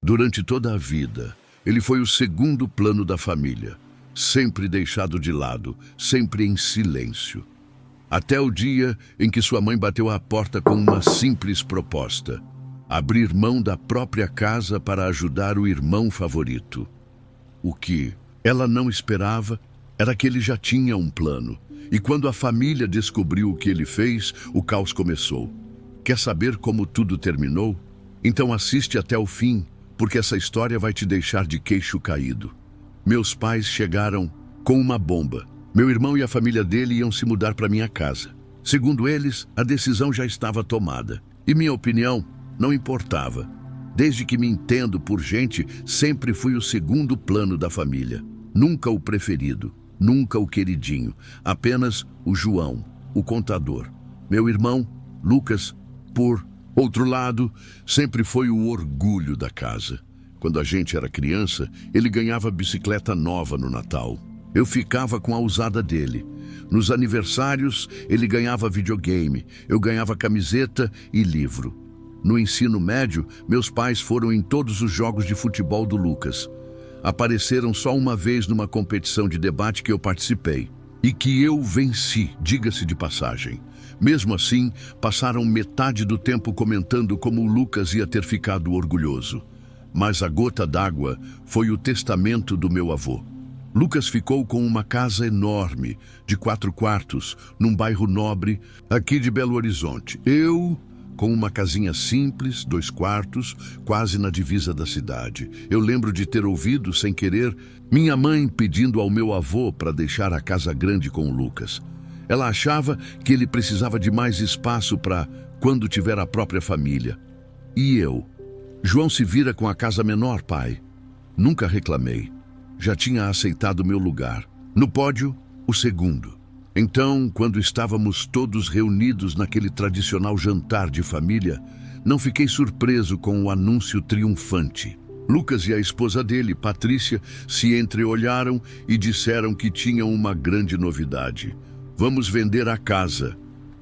Durante toda a vida, ele foi o segundo plano da família, sempre deixado de lado, sempre em silêncio. Até o dia em que sua mãe bateu à porta com uma simples proposta: abrir mão da própria casa para ajudar o irmão favorito. O que ela não esperava era que ele já tinha um plano. E quando a família descobriu o que ele fez, o caos começou. Quer saber como tudo terminou? Então assiste até o fim, porque essa história vai te deixar de queixo caído. Meus pais chegaram com uma bomba. Meu irmão e a família dele iam se mudar para minha casa. Segundo eles, a decisão já estava tomada. E minha opinião não importava. Desde que me entendo por gente, sempre fui o segundo plano da família. Nunca o preferido, nunca o queridinho. Apenas o João, o contador. Meu irmão, Lucas, por outro lado, sempre foi o orgulho da casa. Quando a gente era criança, ele ganhava bicicleta nova no Natal. Eu ficava com a usada dele. Nos aniversários, ele ganhava videogame, eu ganhava camiseta e livro. No ensino médio, meus pais foram em todos os jogos de futebol do Lucas. Apareceram só uma vez numa competição de debate que eu participei. E que eu venci, diga-se de passagem. Mesmo assim, passaram metade do tempo comentando como o Lucas ia ter ficado orgulhoso. Mas a gota d'água foi o testamento do meu avô. Lucas ficou com uma casa enorme, de 4 quartos, num bairro nobre, aqui de Belo Horizonte. Eu, com uma casinha simples, 2 quartos, quase na divisa da cidade. Eu lembro de ter ouvido, sem querer, minha mãe pedindo ao meu avô para deixar a casa grande com o Lucas. Ela achava que ele precisava de mais espaço para quando tiver a própria família. E eu? João se vira com a casa menor, pai. Nunca reclamei. Já tinha aceitado meu lugar. No pódio, o segundo. Então, quando estávamos todos reunidos naquele tradicional jantar de família, não fiquei surpreso com o anúncio triunfante. Lucas e a esposa dele, Patrícia, se entreolharam e disseram que tinham uma grande novidade. Vamos vender a casa,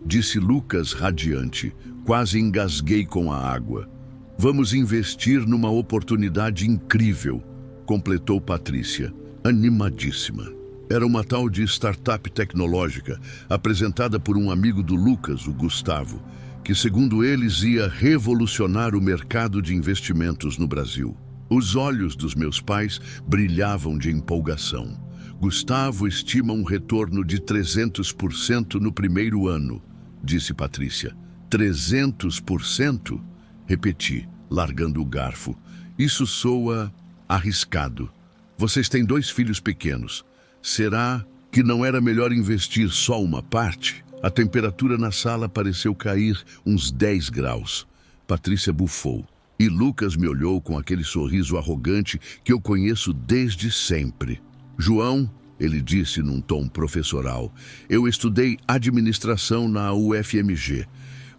disse Lucas radiante. Quase engasguei com a água. Vamos investir numa oportunidade incrível, completou Patrícia, animadíssima. Era uma tal de startup tecnológica, apresentada por um amigo do Lucas, o Gustavo, que, segundo eles, ia revolucionar o mercado de investimentos no Brasil. Os olhos dos meus pais brilhavam de empolgação. Gustavo estima um retorno de 300% no primeiro ano, disse Patrícia. 300%? Repeti, largando o garfo. Isso soa arriscado. Vocês têm 2 filhos pequenos. Será que não era melhor investir só uma parte? A temperatura na sala pareceu cair uns 10 graus. Patrícia bufou. E Lucas me olhou com aquele sorriso arrogante que eu conheço desde sempre. João, ele disse num tom professoral, eu estudei administração na UFMG.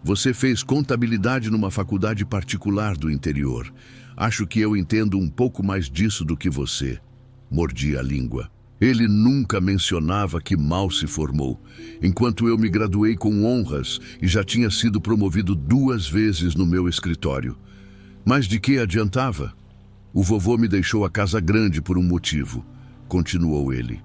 Você fez contabilidade numa faculdade particular do interior. Acho que eu entendo um pouco mais disso do que você. Mordi a língua. Ele nunca mencionava que mal se formou, enquanto eu me graduei com honras e já tinha sido promovido 2 vezes no meu escritório. Mas de que adiantava? O vovô me deixou a casa grande por um motivo, continuou ele.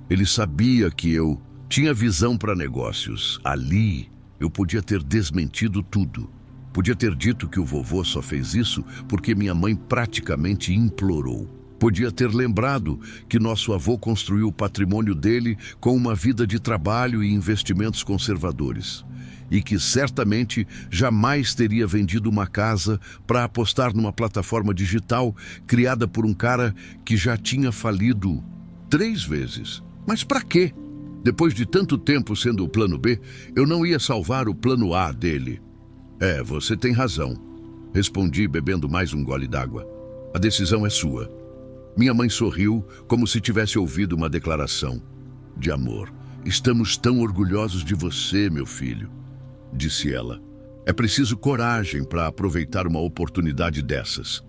Ele sabia que eu tinha visão para negócios. Ali, eu podia ter desmentido tudo. Podia ter dito que o vovô só fez isso porque minha mãe praticamente implorou. Podia ter lembrado que nosso avô construiu o patrimônio dele com uma vida de trabalho e investimentos conservadores. E que certamente jamais teria vendido uma casa para apostar numa plataforma digital criada por um cara que já tinha falido 3 vezes. Mas para quê? Depois de tanto tempo sendo o plano B, eu não ia salvar o plano A dele. Você tem razão, respondi bebendo mais um gole d'água. A decisão é sua. Minha mãe sorriu como se tivesse ouvido uma declaração de amor. Estamos tão orgulhosos de você, meu filho, disse ela. É preciso coragem para aproveitar uma oportunidade dessas.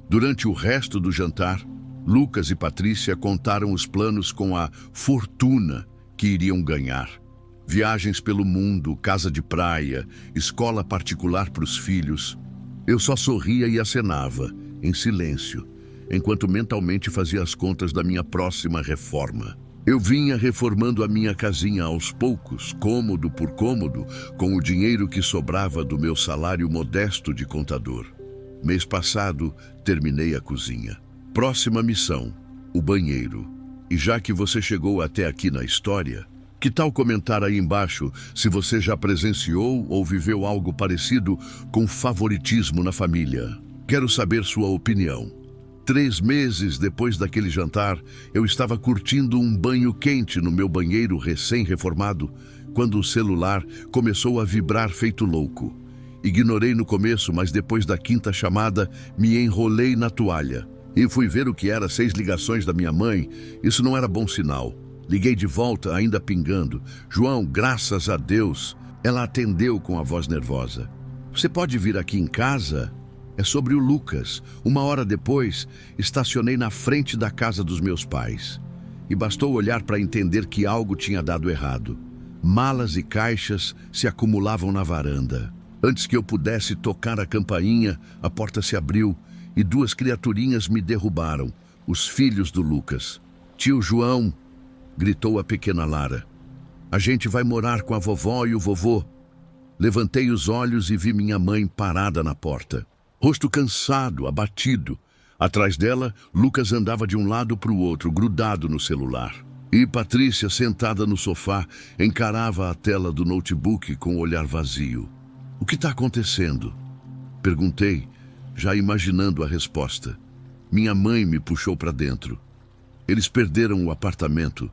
Durante o resto do jantar, Lucas e Patrícia contaram os planos com a fortuna que iriam ganhar. Viagens pelo mundo, casa de praia, escola particular para os filhos. Eu só sorria e acenava. em silêncio, enquanto mentalmente fazia as contas da minha próxima reforma. Eu vinha reformando a minha casinha aos poucos, cômodo por cômodo, com o dinheiro que sobrava do meu salário modesto de contador. Mês passado, terminei a cozinha. Próxima missão, o banheiro. E já que você chegou até aqui na história, que tal comentar aí embaixo se você já presenciou ou viveu algo parecido com favoritismo na família? Quero saber sua opinião. 3 meses depois daquele jantar, eu estava curtindo um banho quente no meu banheiro recém-reformado, quando o celular começou a vibrar feito louco. Ignorei no começo, mas depois da 5ª chamada, me enrolei na toalha. E fui ver o que era 6 ligações da minha mãe. Isso não era bom sinal. Liguei de volta, ainda pingando. João, graças a Deus. Ela atendeu com a voz nervosa. Você pode vir aqui em casa? É sobre o Lucas. 1 hora depois, estacionei na frente da casa dos meus pais. E bastou olhar para entender que algo tinha dado errado. Malas e caixas se acumulavam na varanda. Antes que eu pudesse tocar a campainha, a porta se abriu e 2 criaturinhas me derrubaram, os filhos do Lucas. Tio João, gritou a pequena Lara. A gente vai morar com a vovó e o vovô. Levantei os olhos e vi minha mãe parada na porta. Rosto cansado, abatido. Atrás dela, Lucas andava de um lado para o outro, grudado no celular. E Patrícia, sentada no sofá, encarava a tela do notebook com o olhar vazio. O que está acontecendo? Perguntei, já imaginando a resposta. Minha mãe me puxou para dentro. Eles perderam o apartamento.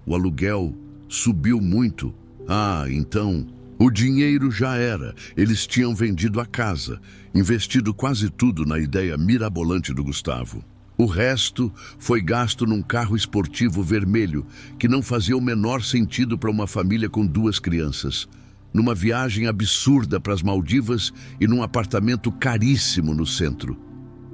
O aluguel subiu muito. Ah, então, o dinheiro já era. Eles tinham vendido a casa, investido quase tudo na ideia mirabolante do Gustavo. O resto foi gasto num carro esportivo vermelho que não fazia o menor sentido para uma família com 2 crianças. Numa viagem absurda para as Maldivas e num apartamento caríssimo no centro.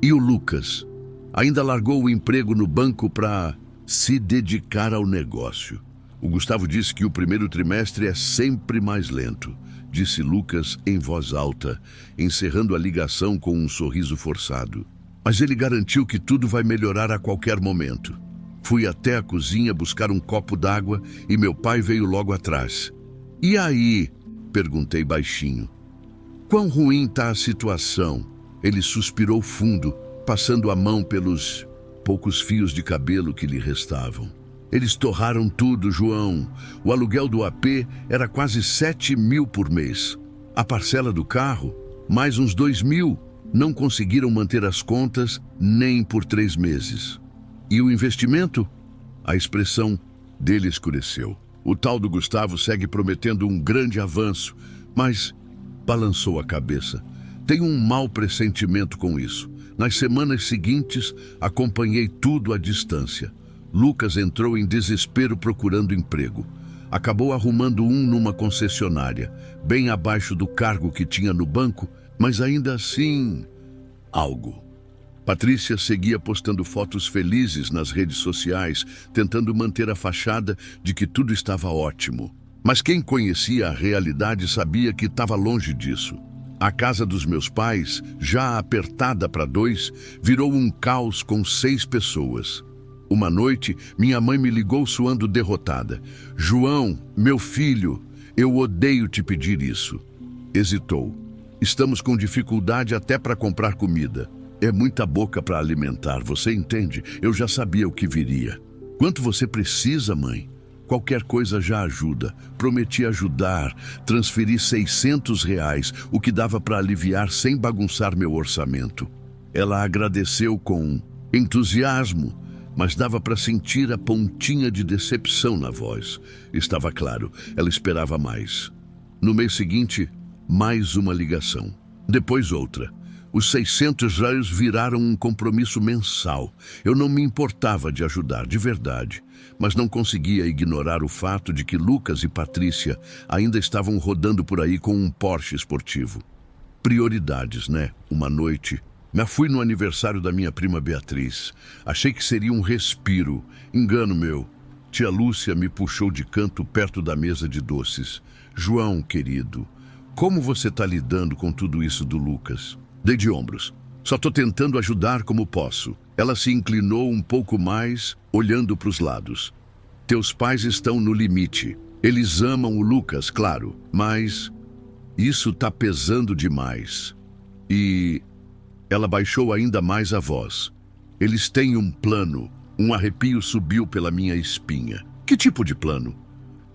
E o Lucas? Ainda largou o emprego no banco para se dedicar ao negócio. O Gustavo disse que o primeiro trimestre é sempre mais lento, disse Lucas em voz alta, encerrando a ligação com um sorriso forçado. Mas ele garantiu que tudo vai melhorar a qualquer momento. Fui até a cozinha buscar um copo d'água e meu pai veio logo atrás. E aí? Perguntei baixinho. Quão ruim está a situação? Ele suspirou fundo, passando a mão pelos poucos fios de cabelo que lhe restavam. Eles torraram tudo, João. O aluguel do AP era quase 7.000 por mês. A parcela do carro, mais uns 2.000. Não conseguiram manter as contas nem por 3 meses. E o investimento? A expressão dele escureceu. O tal do Gustavo segue prometendo um grande avanço, mas balançou a cabeça. Tenho um mau pressentimento com isso. Nas semanas seguintes, acompanhei tudo à distância. Lucas entrou em desespero procurando emprego. Acabou arrumando um numa concessionária, bem abaixo do cargo que tinha no banco, mas ainda assim, algo. Patrícia seguia postando fotos felizes nas redes sociais, tentando manter a fachada de que tudo estava ótimo. Mas quem conhecia a realidade sabia que estava longe disso. A casa dos meus pais, já apertada para 2, virou um caos com 6 pessoas. Uma noite, minha mãe me ligou suando derrotada. João, meu filho, eu odeio te pedir isso. Hesitou. Estamos com dificuldade até para comprar comida. É muita boca para alimentar, você entende? Eu já sabia o que viria. Quanto você precisa, mãe? Qualquer coisa já ajuda. Prometi ajudar, transferi R$ 600, o que dava para aliviar sem bagunçar meu orçamento. Ela agradeceu com entusiasmo, mas dava para sentir a pontinha de decepção na voz. Estava claro, ela esperava mais. No mês seguinte, mais uma ligação. Depois outra. Os R$ 600 viraram um compromisso mensal. Eu não me importava de ajudar, de verdade, mas não conseguia ignorar o fato de que Lucas e Patrícia ainda estavam rodando por aí com um Porsche esportivo. Prioridades, né? Uma noite. Me fui no aniversário da minha prima Beatriz. Achei que seria um respiro. Engano meu. Tia Lúcia me puxou de canto perto da mesa de doces. João, querido, como você está lidando com tudo isso do Lucas? Dei de ombros. Só tô tentando ajudar como posso. Ela se inclinou um pouco mais, olhando para os lados. Teus pais estão no limite. Eles amam o Lucas, claro, mas isso tá pesando demais. E ela baixou ainda mais a voz. Eles têm um plano. Um arrepio subiu pela minha espinha. Que tipo de plano?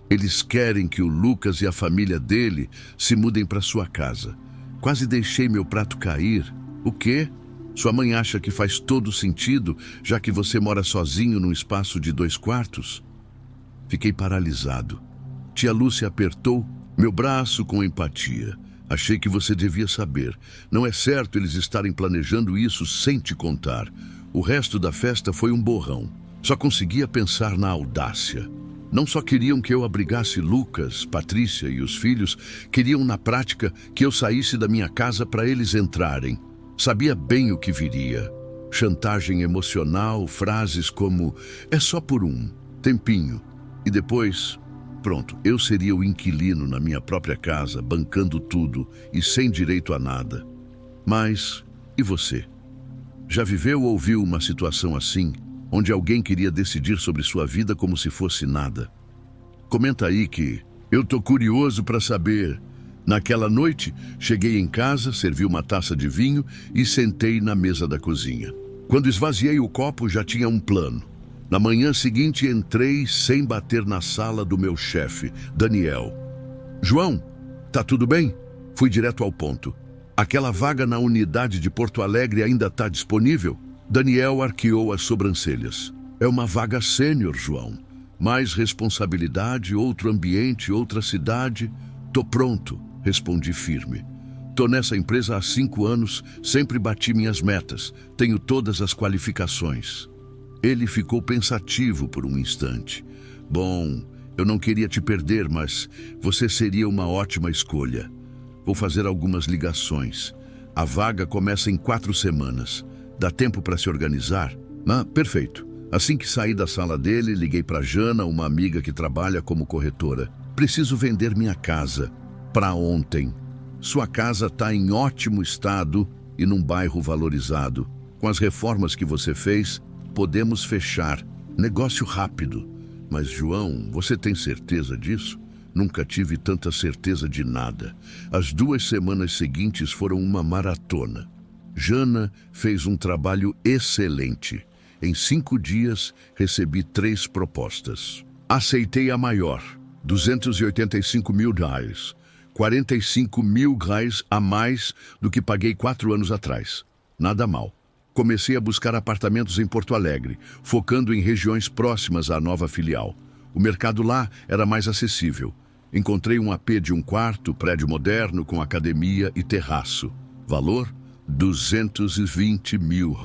Eles querem que o Lucas e a família dele se mudem para sua casa. Quase deixei meu prato cair. O quê? Sua mãe acha que faz todo sentido, já que você mora sozinho num espaço de 2 quartos? Fiquei paralisado. Tia Lúcia apertou meu braço com empatia. Achei que você devia saber. Não é certo eles estarem planejando isso sem te contar. O resto da festa foi um borrão. Só conseguia pensar na audácia. Não só queriam que eu abrigasse Lucas, Patrícia e os filhos, queriam na prática que eu saísse da minha casa para eles entrarem. Sabia bem o que viria. Chantagem emocional, frases como "é só por um tempinho". E depois, pronto, eu seria o inquilino na minha própria casa, bancando tudo e sem direito a nada. Mas, e você? Já viveu ou viu uma situação assim, onde alguém queria decidir sobre sua vida como se fosse nada? Comenta aí que eu tô curioso para saber. Naquela noite, cheguei em casa, servi uma taça de vinho e sentei na mesa da cozinha. Quando esvaziei o copo, já tinha um plano. Na manhã seguinte, entrei sem bater na sala do meu chefe, Daniel. João, tá tudo bem? Fui direto ao ponto. Aquela vaga na unidade de Porto Alegre ainda está disponível? Daniel arqueou as sobrancelhas. É uma vaga sênior, João. Mais responsabilidade, outro ambiente, outra cidade. Tô pronto, respondi firme. Tô nessa empresa há 5 anos, sempre bati minhas metas. Tenho todas as qualificações. Ele ficou pensativo por um instante. Bom, eu não queria te perder, mas você seria uma ótima escolha. Vou fazer algumas ligações. A vaga começa em 4 semanas. Dá tempo para se organizar? Ah, perfeito. Assim que saí da sala dele, liguei para Jana, uma amiga que trabalha como corretora. Preciso vender minha casa. Para ontem. Sua casa está em ótimo estado e num bairro valorizado. Com as reformas que você fez, podemos fechar. Negócio rápido. Mas, João, você tem certeza disso? Nunca tive tanta certeza de nada. As 2 semanas seguintes foram uma maratona. Jana fez um trabalho excelente. Em 5 dias, recebi 3 propostas. Aceitei a maior, $285 mil. $45 mil a mais do que paguei 4 anos atrás. Nada mal. Comecei a buscar apartamentos em Porto Alegre, focando em regiões próximas à nova filial. O mercado lá era mais acessível. Encontrei um AP de 1 quarto, prédio moderno com academia e terraço. Valor? $220 mil.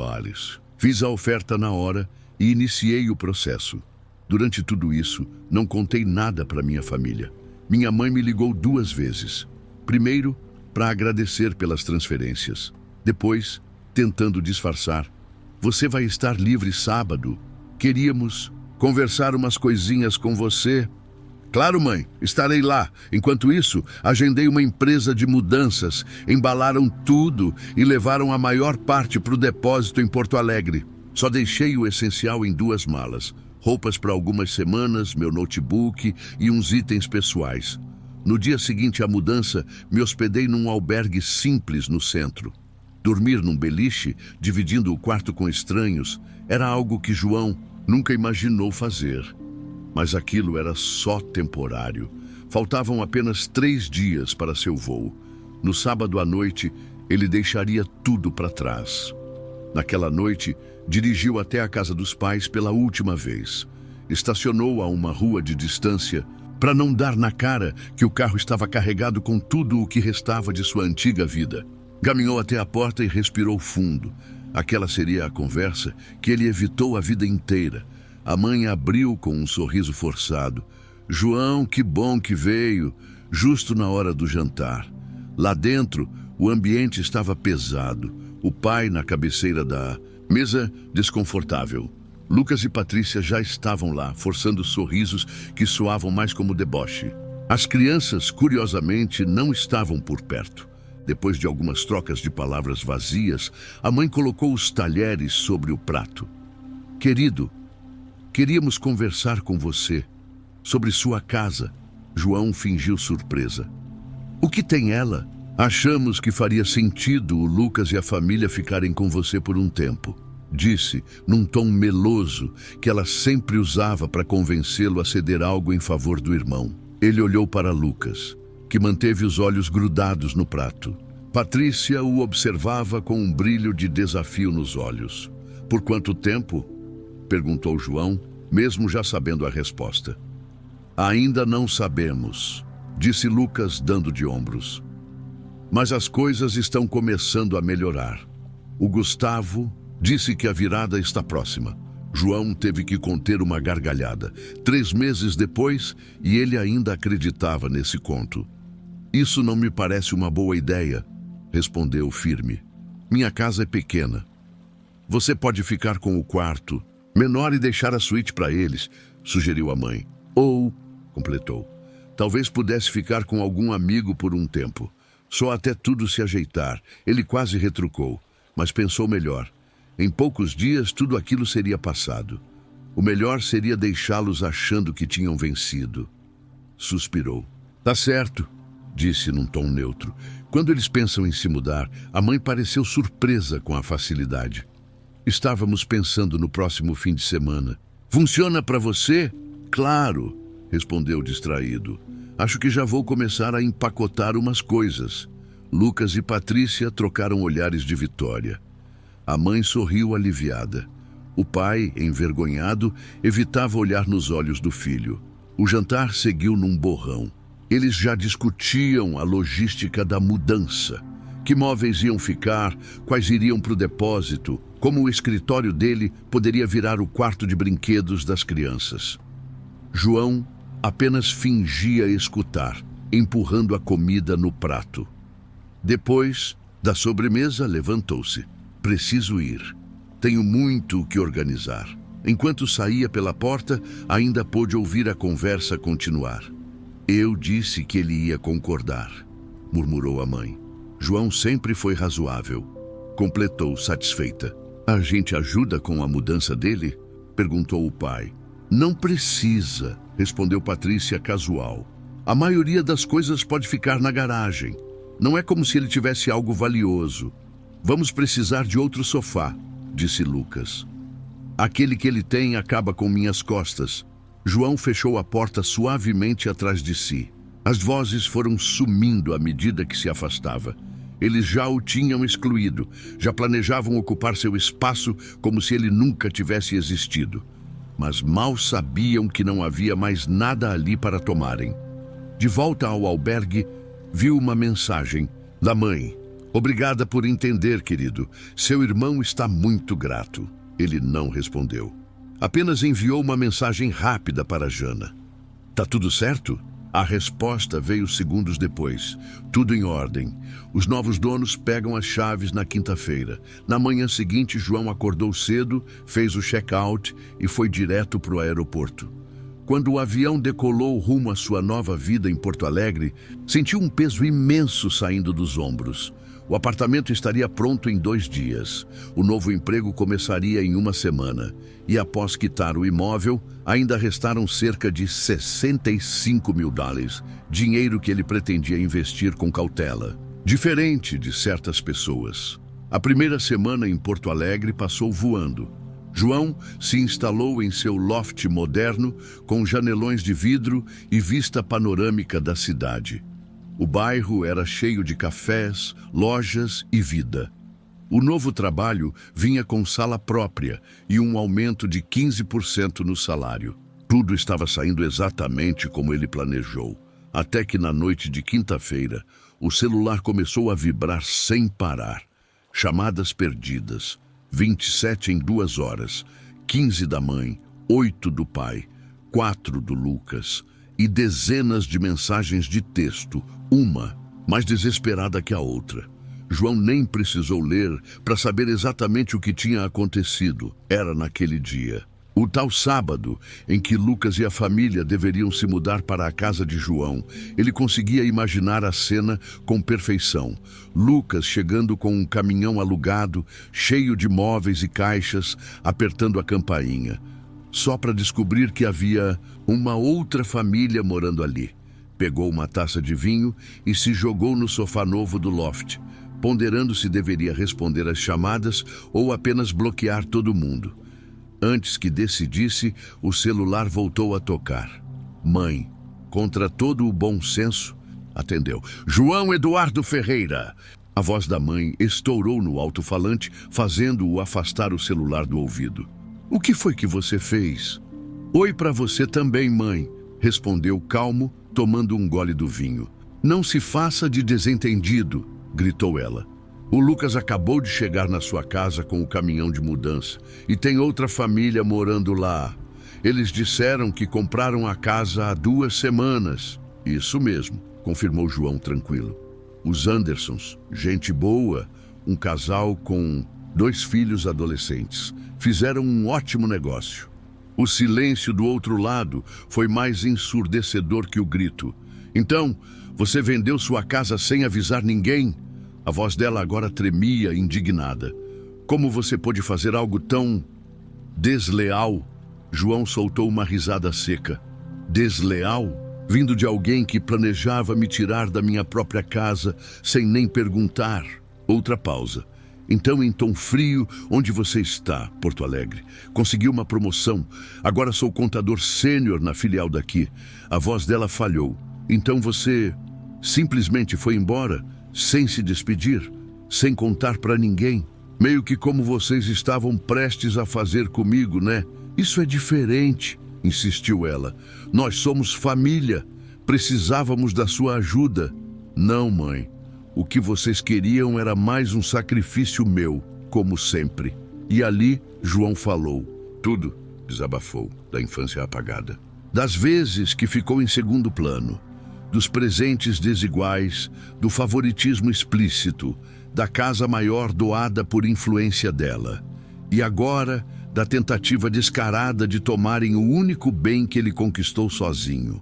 Fiz a oferta na hora e iniciei o processo. Durante tudo isso, não contei nada para minha família. Minha mãe me ligou 2 vezes. Primeiro, para agradecer pelas transferências. Depois, tentando disfarçar. Você vai estar livre sábado. Queríamos conversar umas coisinhas com você. Claro, mãe, estarei lá. Enquanto isso, agendei uma empresa de mudanças, embalaram tudo e levaram a maior parte para o depósito em Porto Alegre. Só deixei o essencial em 2 malas. Roupas para algumas semanas, meu notebook e uns itens pessoais. No dia seguinte à mudança, me hospedei num albergue simples no centro. Dormir num beliche, dividindo o quarto com estranhos, era algo que João nunca imaginou fazer. Mas aquilo era só temporário. Faltavam apenas 3 dias para seu voo. No sábado à noite, ele deixaria tudo para trás. Naquela noite, dirigiu até a casa dos pais pela última vez. Estacionou a uma rua de distância para não dar na cara que o carro estava carregado com tudo o que restava de sua antiga vida. Caminhou até a porta e respirou fundo. Aquela seria a conversa que ele evitou a vida inteira. A mãe abriu com um sorriso forçado. João, que bom que veio, justo na hora do jantar. Lá dentro, o ambiente estava pesado. O pai na cabeceira da mesa, desconfortável. Lucas e Patrícia já estavam lá, forçando sorrisos que soavam mais como deboche. As crianças, curiosamente, não estavam por perto. Depois de algumas trocas de palavras vazias, a mãe colocou os talheres sobre o prato. Querido, queríamos conversar com você sobre sua casa. João fingiu surpresa. O que tem ela? Achamos que faria sentido o Lucas e a família ficarem com você por um tempo. Disse, num tom meloso, que ela sempre usava para convencê-lo a ceder algo em favor do irmão. Ele olhou para Lucas, que manteve os olhos grudados no prato. Patrícia o observava com um brilho de desafio nos olhos. Por quanto tempo? Perguntou João, mesmo já sabendo a resposta. Ainda não sabemos, disse Lucas, dando de ombros. Mas as coisas estão começando a melhorar. O Gustavo disse que a virada está próxima. João teve que conter uma gargalhada. 3 meses depois, e ele ainda acreditava nesse conto. Isso não me parece uma boa ideia, respondeu firme. Minha casa é pequena. Você pode ficar com o quarto menor e deixar a suíte para eles, sugeriu a mãe. Ou, completou, talvez pudesse ficar com algum amigo por um tempo. Só até tudo se ajeitar. Ele quase retrucou, mas pensou melhor. Em poucos dias, tudo aquilo seria passado. O melhor seria deixá-los achando que tinham vencido. Suspirou. Tá certo, disse num tom neutro. Quando eles pensam em se mudar, a mãe pareceu surpresa com a facilidade. Estávamos pensando no próximo fim de semana. Funciona para você? Claro, respondeu distraído. Acho que já vou começar a empacotar umas coisas. Lucas e Patrícia trocaram olhares de vitória. A mãe sorriu aliviada. O pai, envergonhado, evitava olhar nos olhos do filho. O jantar seguiu num borrão. Eles já discutiam a logística da mudança. Que móveis iam ficar, quais iriam para o depósito, como o escritório dele poderia virar o quarto de brinquedos das crianças. João apenas fingia escutar, empurrando a comida no prato. Depois da sobremesa, levantou-se. Preciso ir. Tenho muito o que organizar. Enquanto saía pela porta, ainda pôde ouvir a conversa continuar. Eu disse que ele ia concordar, murmurou a mãe. João sempre foi razoável. Completou, satisfeita. A gente ajuda com a mudança dele? Perguntou o pai. Não precisa, respondeu Patrícia casual. A maioria das coisas pode ficar na garagem. Não é como se ele tivesse algo valioso. Vamos precisar de outro sofá, disse Lucas. Aquele que ele tem acaba com minhas costas. João fechou a porta suavemente atrás de si. As vozes foram sumindo à medida que se afastava. Eles já o tinham excluído, já planejavam ocupar seu espaço como se ele nunca tivesse existido. Mas mal sabiam que não havia mais nada ali para tomarem. De volta ao albergue, viu uma mensagem da mãe. Obrigada por entender, querido. Seu irmão está muito grato. Ele não respondeu. Apenas enviou uma mensagem rápida para Jana. Tá tudo certo? A resposta veio segundos depois. Tudo em ordem. Os novos donos pegam as chaves na quinta-feira. Na manhã seguinte, João acordou cedo, fez o check-out e foi direto para o aeroporto. Quando o avião decolou rumo à sua nova vida em Porto Alegre, sentiu um peso imenso saindo dos ombros. O apartamento estaria pronto em 2 dias. O novo emprego começaria em 1 semana. E após quitar o imóvel, ainda restaram cerca de $65 mil, dinheiro que ele pretendia investir com cautela. Diferente de certas pessoas. A primeira semana em Porto Alegre passou voando. João se instalou em seu loft moderno, com janelões de vidro e vista panorâmica da cidade. O bairro era cheio de cafés, lojas e vida. O novo trabalho vinha com sala própria e um aumento de 15% no salário. Tudo estava saindo exatamente como ele planejou. Até que na noite de quinta-feira, o celular começou a vibrar sem parar. Chamadas perdidas. 27 em 2 horas. 15 da mãe, 8 do pai, 4 do Lucas. E dezenas de mensagens de texto, uma mais desesperada que a outra. João nem precisou ler para saber exatamente o que tinha acontecido. Era naquele dia. O tal sábado em que Lucas e a família deveriam se mudar para a casa de João, ele conseguia imaginar a cena com perfeição. Lucas chegando com um caminhão alugado, cheio de móveis e caixas, apertando a campainha, só para descobrir que havia uma outra família morando ali. Pegou uma taça de vinho e se jogou no sofá novo do loft, ponderando se deveria responder às chamadas ou apenas bloquear todo mundo. Antes que decidisse, o celular voltou a tocar. Mãe, contra todo o bom senso, atendeu. João Eduardo Ferreira. A voz da mãe estourou no alto-falante, fazendo-o afastar o celular do ouvido. O que foi que você fez? Oi para você também, mãe, respondeu calmo, tomando um gole do vinho. Não se faça de desentendido, gritou ela. O Lucas acabou de chegar na sua casa com o caminhão de mudança e tem outra família morando lá. Eles disseram que compraram a casa há 2 semanas. Isso mesmo, confirmou João tranquilo. Os Andersons, gente boa, um casal com 2 filhos adolescentes, fizeram um ótimo negócio. O silêncio do outro lado foi mais ensurdecedor que o grito. Então, você vendeu sua casa sem avisar ninguém? A voz dela agora tremia, indignada. Como você pôde fazer algo tão desleal? João soltou uma risada seca. Desleal? Vindo de alguém que planejava me tirar da minha própria casa sem nem perguntar. Outra pausa. Então, em tom frio, onde você está, Porto Alegre? Conseguiu uma promoção. Agora sou contador sênior na filial daqui. A voz dela falhou. Então você simplesmente foi embora? Sem se despedir, sem contar para ninguém, meio que como vocês estavam prestes a fazer comigo, né? Isso é diferente, insistiu ela. Nós somos família, precisávamos da sua ajuda. Não, mãe, o que vocês queriam era mais um sacrifício meu, como sempre. E ali, João falou. Tudo, desabafou, da infância apagada. Das vezes que ficou em segundo plano, dos presentes desiguais, do favoritismo explícito, da casa maior doada por influência dela. E agora, da tentativa descarada de tomarem o único bem que ele conquistou sozinho.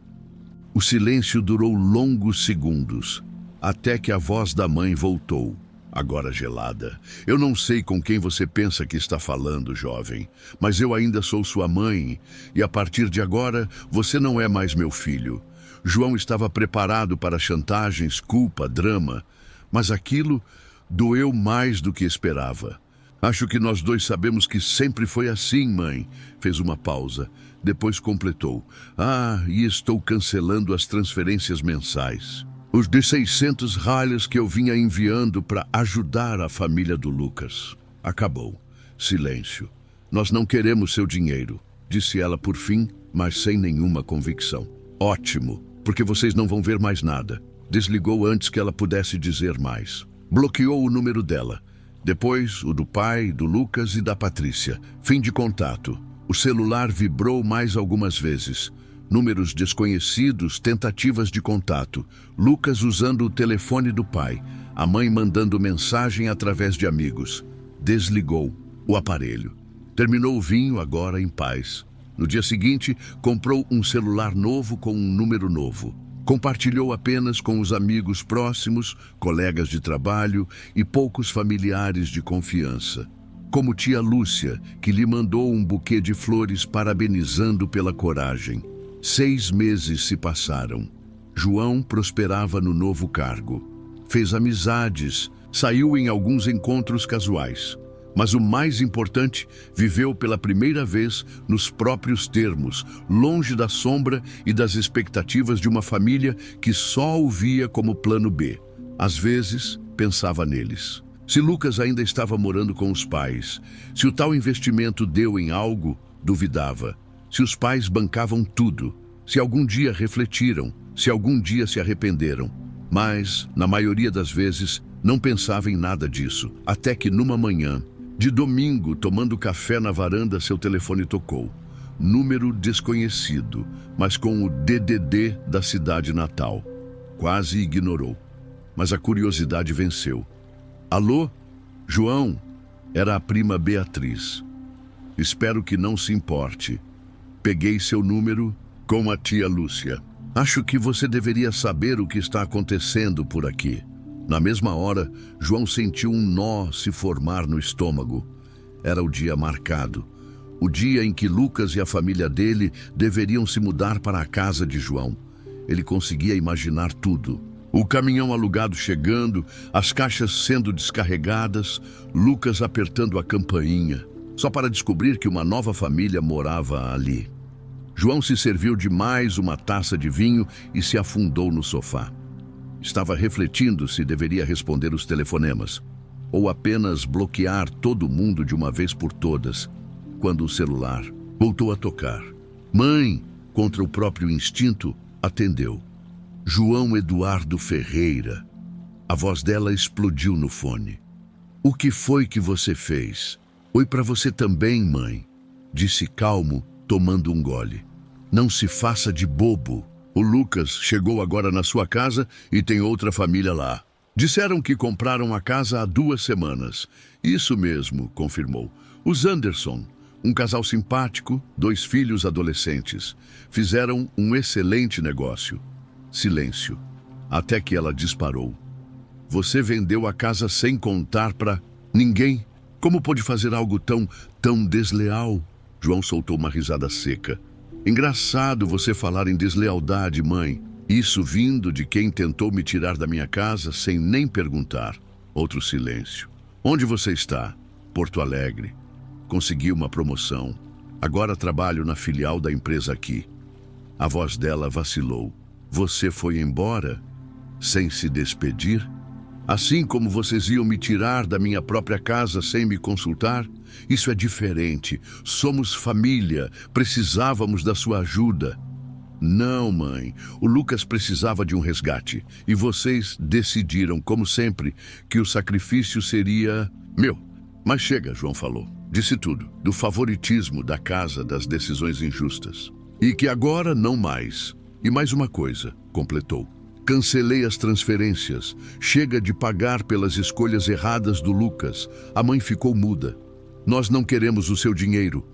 O silêncio durou longos segundos, até que a voz da mãe voltou, agora gelada. Eu não sei com quem você pensa que está falando, jovem, mas eu ainda sou sua mãe, e a partir de agora, você não é mais meu filho. João estava preparado para chantagens, culpa, drama, mas aquilo doeu mais do que esperava. Acho que nós 2 sabemos que sempre foi assim, mãe. Fez uma pausa, depois completou. E estou cancelando as transferências mensais. Os de 600 ralhas que eu vinha enviando para ajudar a família do Lucas. Acabou. Silêncio. Nós não queremos seu dinheiro, disse ela por fim, mas sem nenhuma convicção. Ótimo. Porque vocês não vão ver mais nada. Desligou antes que ela pudesse dizer mais. Bloqueou o número dela. Depois, o do pai, do Lucas e da Patrícia. Fim de contato. O celular vibrou mais algumas vezes. Números desconhecidos, tentativas de contato. Lucas usando o telefone do pai. A mãe mandando mensagem através de amigos. Desligou o aparelho. Terminou o vinho agora em paz. No dia seguinte, comprou um celular novo com um número novo. Compartilhou apenas com os amigos próximos, colegas de trabalho e poucos familiares de confiança. Como tia Lúcia, que lhe mandou um buquê de flores parabenizando pela coragem. 6 meses se passaram. João prosperava no novo cargo. Fez amizades, saiu em alguns encontros casuais. Mas o mais importante, viveu pela primeira vez nos próprios termos, longe da sombra e das expectativas de uma família que só o via como plano B. Às vezes, pensava neles. Se Lucas ainda estava morando com os pais, se o tal investimento deu em algo, duvidava. Se os pais bancavam tudo, se algum dia refletiram, se algum dia se arrependeram. Mas, na maioria das vezes, não pensava em nada disso, até que numa manhã, de domingo, tomando café na varanda, seu telefone tocou. Número desconhecido, mas com o DDD da cidade natal. Quase ignorou, mas a curiosidade venceu. Alô? João? Era a prima Beatriz. Espero que não se importe. Peguei seu número com a tia Lúcia. Acho que você deveria saber o que está acontecendo por aqui. Na mesma hora, João sentiu um nó se formar no estômago. Era o dia marcado. O dia em que Lucas e a família dele deveriam se mudar para a casa de João. Ele conseguia imaginar tudo. O caminhão alugado chegando, as caixas sendo descarregadas, Lucas apertando a campainha, só para descobrir que uma nova família morava ali. João se serviu de mais uma taça de vinho e se afundou no sofá. Estava refletindo se deveria responder os telefonemas, ou apenas bloquear todo mundo de uma vez por todas, quando o celular voltou a tocar. Mãe, contra o próprio instinto, atendeu. João Eduardo Ferreira. A voz dela explodiu no fone. O que foi que você fez? Oi para você também, mãe, disse calmo, tomando um gole. Não se faça de bobo. O Lucas chegou agora na sua casa e tem outra família lá. Disseram que compraram a casa há 2 semanas. Isso mesmo, confirmou. Os Anderson, um casal simpático, 2 filhos adolescentes. Fizeram um excelente negócio. Silêncio. Até que ela disparou. Você vendeu a casa sem contar para ninguém? Como pôde fazer algo tão desleal? João soltou uma risada seca. Engraçado você falar em deslealdade, mãe. Isso vindo de quem tentou me tirar da minha casa sem nem perguntar. Outro silêncio. Onde você está? Porto Alegre. Consegui uma promoção. Agora trabalho na filial da empresa aqui. A voz dela vacilou. Você foi embora? Sem se despedir? Assim como vocês iam me tirar da minha própria casa sem me consultar? Isso é diferente. Somos família. Precisávamos da sua ajuda. Não, mãe. O Lucas precisava de um resgate. E vocês decidiram, como sempre, que o sacrifício seria meu. Mas chega, João falou. Disse tudo. Do favoritismo da casa, das decisões injustas. E que agora não mais. E mais uma coisa, completou. Cancelei as transferências. Chega de pagar pelas escolhas erradas do Lucas. A mãe ficou muda. Nós não queremos o seu dinheiro,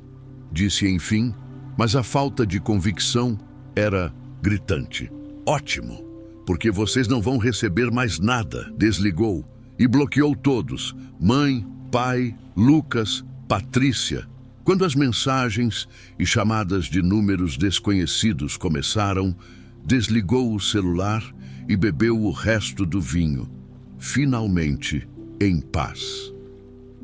disse enfim, mas a falta de convicção era gritante. Ótimo, porque vocês não vão receber mais nada. Desligou e bloqueou todos. Mãe, pai, Lucas, Patrícia. Quando as mensagens e chamadas de números desconhecidos começaram, desligou o celular e bebeu o resto do vinho. Finalmente, em paz.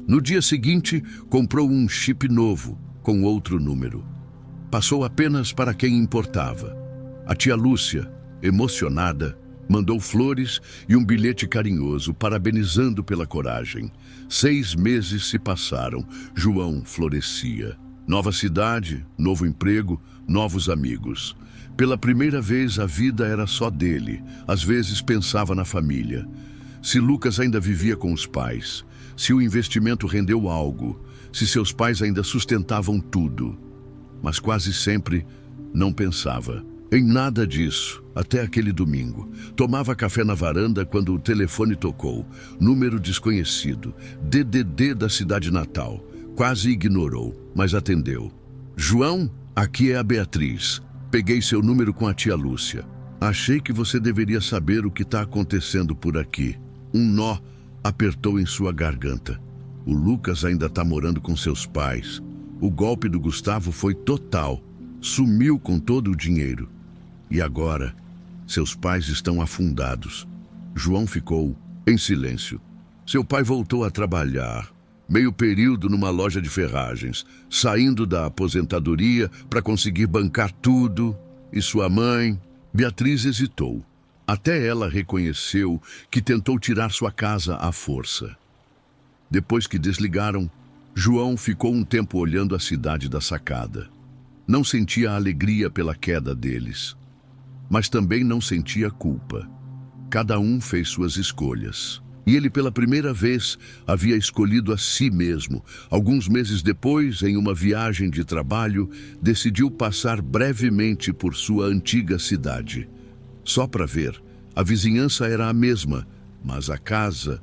No dia seguinte, comprou um chip novo, com outro número. Passou apenas para quem importava. A tia Lúcia, emocionada, mandou flores e um bilhete carinhoso, parabenizando pela coragem. 6 meses se passaram. João florescia. Nova cidade, novo emprego, novos amigos. Pela primeira vez, a vida era só dele. Às vezes pensava na família. Se Lucas ainda vivia com os pais, se o investimento rendeu algo, se seus pais ainda sustentavam tudo. Mas quase sempre não pensava em nada disso, até aquele domingo. Tomava café na varanda quando o telefone tocou. Número desconhecido, DDD da cidade natal. Quase ignorou, mas atendeu. João, aqui é a Beatriz. Peguei seu número com a tia Lúcia. Achei que você deveria saber o que está acontecendo por aqui. Um nó apertou em sua garganta. O Lucas ainda está morando com seus pais. O golpe do Gustavo foi total. Sumiu com todo o dinheiro. E agora, seus pais estão afundados. João ficou em silêncio. Seu pai voltou a trabalhar, meio período numa loja de ferragens, saindo da aposentadoria para conseguir bancar tudo. E sua mãe, Beatriz, hesitou. Até ela reconheceu que tentou tirar sua casa à força. Depois que desligaram, João ficou um tempo olhando a cidade da sacada. Não sentia alegria pela queda deles, mas também não sentia culpa. Cada um fez suas escolhas. E ele, pela primeira vez, havia escolhido a si mesmo. Alguns meses depois, em uma viagem de trabalho, decidiu passar brevemente por sua antiga cidade. Só para ver. A vizinhança era a mesma, mas a casa,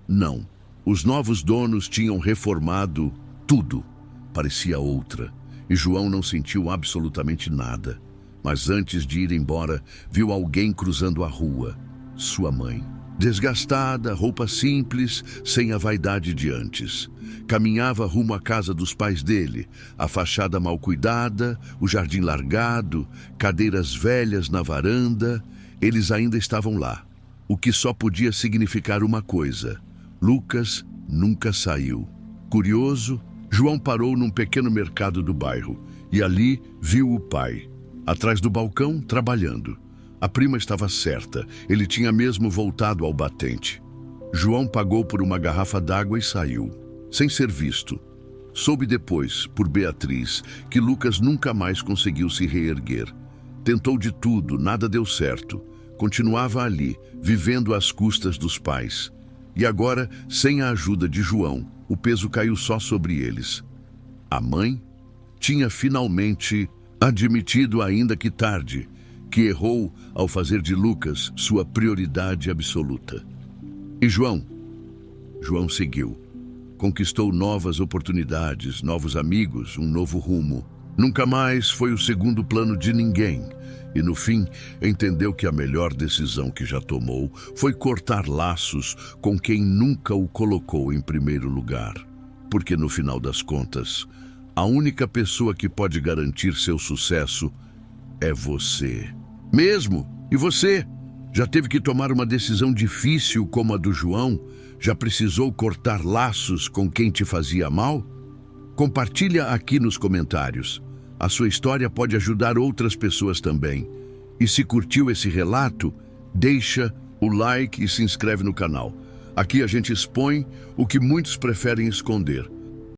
não. Os novos donos tinham reformado tudo. parecia outra, e João não sentiu absolutamente nada. Mas antes de ir embora, viu alguém cruzando a rua. Sua mãe. Desgastada, roupa simples, sem a vaidade de antes. Caminhava rumo à casa dos pais dele, a fachada mal cuidada, o jardim largado, cadeiras velhas na varanda. Eles ainda estavam lá, o que só podia significar uma coisa: Lucas nunca saiu. Curioso, João parou num pequeno mercado do bairro e ali viu o pai, atrás do balcão, trabalhando. A prima estava certa, ele tinha mesmo voltado ao batente. João pagou por uma garrafa d'água e saiu, sem ser visto. Soube depois, por Beatriz, que Lucas nunca mais conseguiu se reerguer. Tentou de tudo, nada deu certo. Continuava ali, vivendo às custas dos pais. E agora, sem a ajuda de João, o peso caiu só sobre eles. A mãe tinha finalmente admitido, ainda que tarde, que errou ao fazer de Lucas sua prioridade absoluta. E João seguiu. Conquistou novas oportunidades, novos amigos, um novo rumo. Nunca mais foi o segundo plano de ninguém. E no fim, entendeu que a melhor decisão que já tomou foi cortar laços com quem nunca o colocou em primeiro lugar. Porque no final das contas, a única pessoa que pode garantir seu sucesso é você. Mesmo? E você? Já teve que tomar uma decisão difícil como a do João? Já precisou cortar laços com quem te fazia mal? Compartilha aqui nos comentários. A sua história pode ajudar outras pessoas também. E se curtiu esse relato, deixa o like e se inscreve no canal. Aqui a gente expõe o que muitos preferem esconder.